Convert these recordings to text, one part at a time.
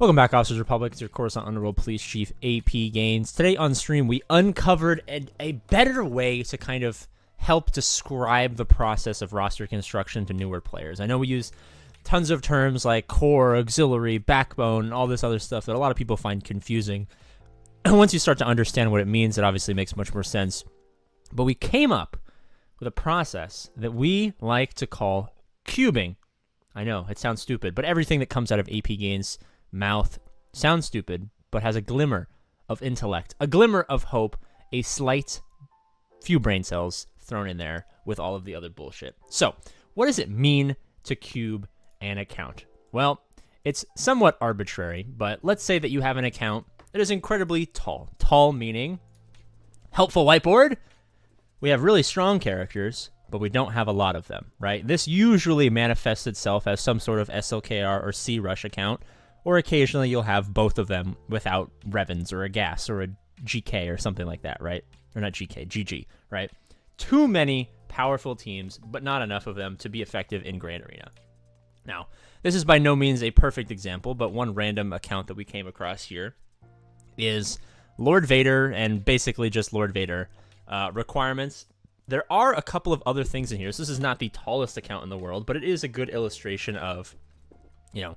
Welcome back, Officers Republic. It's your Coruscant Underworld Police Chief, APGAINS. Today on stream, we uncovered a better way to kind of help describe the process of roster construction to newer players. I know we use tons of terms like core, auxiliary, backbone, all this other stuff that a lot of people find confusing. And once you start to understand what it means, it obviously makes much more sense. But we came up with a process that we like to call cubing. I know, it sounds stupid, but everything that comes out of APGAINS' mouth sounds stupid, but has a glimmer of intellect, a glimmer of hope, a slight few brain cells thrown in there with all of the other bullshit. So, what does it mean to cube an account? Well, it's somewhat arbitrary, but let's say that you have an account that is incredibly tall. Tall meaning helpful whiteboard. We have really strong characters, but we don't have a lot of them, right? This usually manifests itself as some sort of SLKR or C-Rush account, or occasionally you'll have both of them without Revens or a Gas or a GK or something like that, right? Or not GK, GG, right? Too many powerful teams, but not enough of them to be effective in Grand Arena. Now, this is by no means a perfect example, but one random account that we came across here is Lord Vader and basically just Lord Vader requirements. There are a couple of other things in here. So this is not the tallest account in the world, but it is a good illustration of, you know,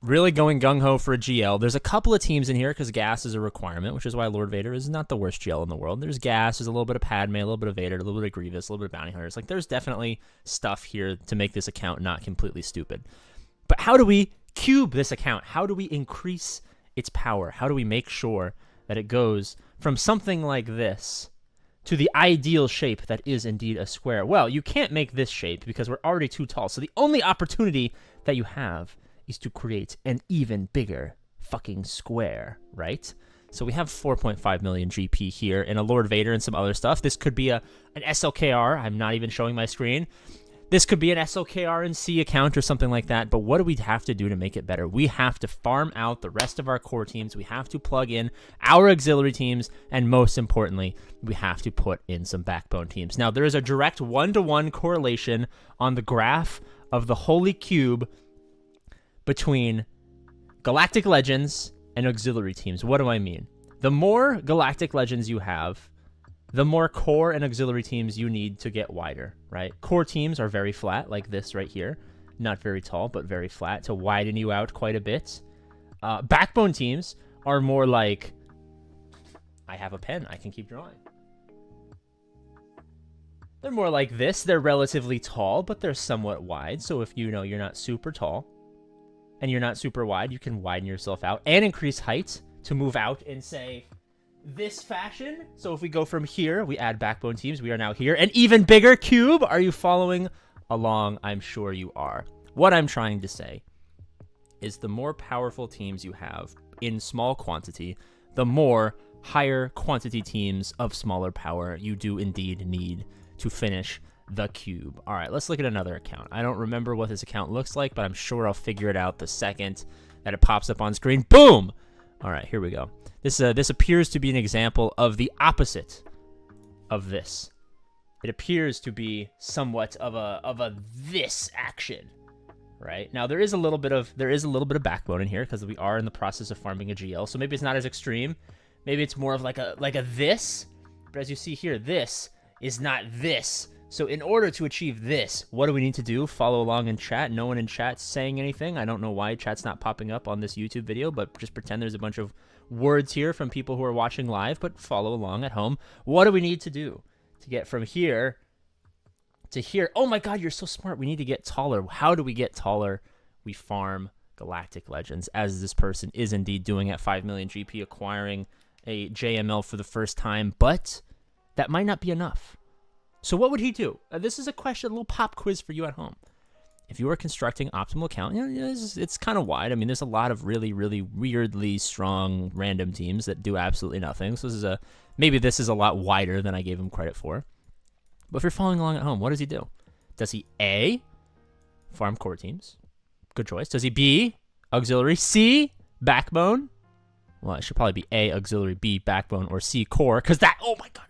really going gung-ho for a GL. There's a couple of teams in here because Gas is a requirement, which is why Lord Vader is not the worst GL in the world. There's Gas, there's a little bit of Padme, a little bit of Vader, a little bit of Grievous, a little bit of Bounty Hunters. Like, there's definitely stuff here to make this account not completely stupid. But how do we cube this account? How do we increase its power? How do we make sure that it goes from something like this to the ideal shape that is indeed a square? Well, you can't make this shape because we're already too tall. So the only opportunity that you have is to create an even bigger fucking square, right? So we have 4.5 million GP here and a Lord Vader and some other stuff. This could be an SLKR. I'm not even showing my screen. This could be an SLKR and C account or something like that, but what do we have to do to make it better? We have to farm out the rest of our core teams. We have to plug in our auxiliary teams, and most importantly, we have to put in some backbone teams. Now, there is a direct one-to-one correlation on the graph of the Holy Cube between Galactic Legends and auxiliary teams. What do I mean? The more Galactic Legends you have, the more core and auxiliary teams you need to get wider, right? Core teams are very flat, like this right here. Not very tall, but very flat to widen you out quite a bit. Backbone teams are more like, I have a pen, I can keep drawing. They're more like this. They're relatively tall, but they're somewhat wide. So if you know you're not super tall and you're not super wide, you can widen yourself out and increase height to move out in, say, this fashion. So if we go from here, we add backbone teams. We are now here. An even bigger cube. Are you following along? I'm sure you are. What I'm trying to say is the more powerful teams you have in small quantity, the more higher quantity teams of smaller power you do indeed need to finish the cube. All right, let's look at another account. I don't remember what this account looks like, but I'm sure I'll figure it out the second that it pops up on screen. Boom! All right, here we go. This appears to be an example of the opposite of this. It appears to be somewhat of a this action, right? Now there is a little bit of backbone in here because we are in the process of farming a GL, so maybe it's not as extreme. Maybe it's more of like a this. But as you see here, this is not this. So in order to achieve this, what do we need to do? Follow along in chat. No one in chat's saying anything. I don't know why chat's not popping up on this YouTube video, but just pretend there's a bunch of words here from people who are watching live, but follow along at home. What do we need to do to get from here to here? Oh my God, you're so smart. We need to get taller. How do we get taller? We farm Galactic Legends, as this person is indeed doing at 5 million GP, acquiring a JML for the first time, but that might not be enough. So what would he do? This is a question, a little pop quiz for you at home. If you are constructing optimal account, you know, it's kind of wide. I mean, there's a lot of really, really weirdly strong random teams that do absolutely nothing. So maybe this is a lot wider than I gave him credit for. But if you're following along at home, what does he do? Does he A, farm core teams? Good choice. Does he B, auxiliary? C, backbone? Well, it should probably be A, auxiliary, B, backbone, or C, core. Because that, oh my God.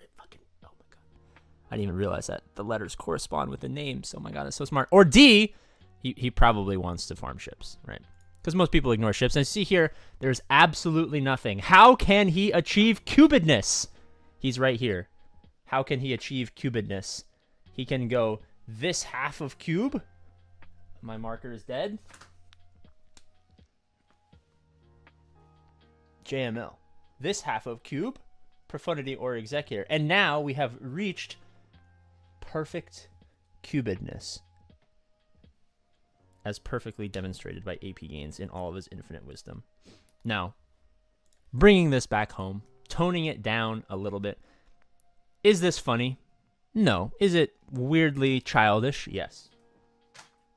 I didn't even realize that the letters correspond with the names. Oh my God, that's so smart. Or D, he probably wants to farm ships, right? because most people ignore ships. And see here, there's absolutely nothing. How can he achieve cubedness? He's right here. How can he achieve cubedness? He can go this half of cube. My marker is dead. JML. This half of cube, profundity or executor. And now we have reached perfect cubedness, as perfectly demonstrated by APGAINS in all of his infinite wisdom. Now, bringing this back home, toning it down a little bit. Is this funny? No. Is it weirdly childish? Yes.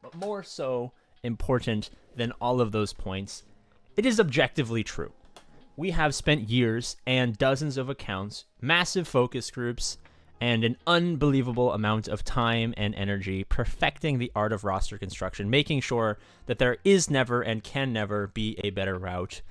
But more so important than all of those points, it is objectively true. We have spent years and dozens of accounts, massive focus groups, and an unbelievable amount of time and energy perfecting the art of roster construction, making sure that there is never and can never be a better route.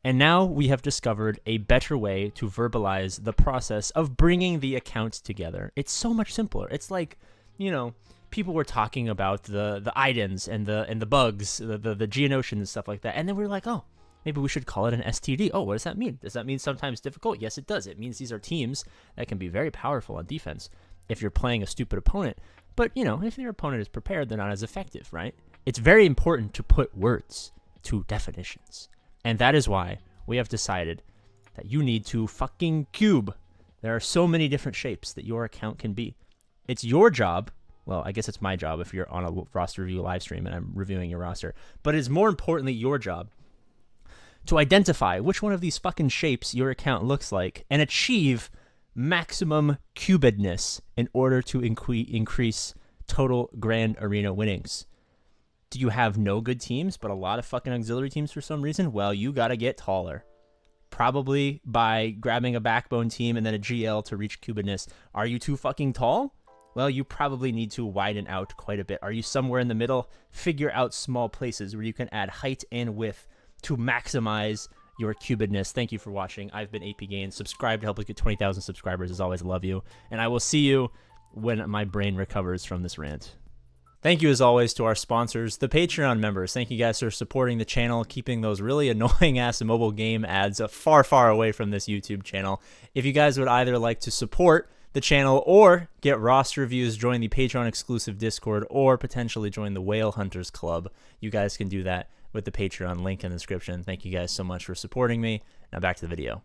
And now we have discovered a better way to verbalize the process of bringing the accounts together. It's so much simpler. It's like, you know, people were talking about the IDENs and the bugs, the Geonosians and stuff like that. And then we were like, oh, maybe we should call it an STD. Oh, what does that mean? Does that mean sometimes difficult? Yes, it does. It means these are teams that can be very powerful on defense if you're playing a stupid opponent. But, you know, if your opponent is prepared, they're not as effective, right? It's very important to put words to definitions. And that is why we have decided that you need to fucking cube. There are so many different shapes that your account can be. It's your job. Well, I guess it's my job if you're on a roster review live stream and I'm reviewing your roster. But it's more importantly your job to identify which one of these fucking shapes your account looks like and achieve maximum cubedness in order to increase total grand arena winnings. Do you have no good teams but a lot of fucking auxiliary teams for some reason? Well, you gotta get taller. Probably by grabbing a backbone team and then a GL to reach cubedness. Are you too fucking tall? Well, you probably need to widen out quite a bit. Are you somewhere in the middle? Figure out small places where you can add height and width to maximize your cubedness. Thank you for watching. I've been APGAINS. Subscribe to help us get 20,000 subscribers. As always, I love you. And I will see you when my brain recovers from this rant. Thank you, as always, to our sponsors, the Patreon members. Thank you guys for supporting the channel, keeping those really annoying-ass mobile game ads far, far away from this YouTube channel. If you guys would either like to support the channel or get roster reviews, join the Patreon-exclusive Discord, or potentially join the Whale Hunters Club, you guys can do that with the Patreon link in the description. Thank you guys so much for supporting me. Now back to the video.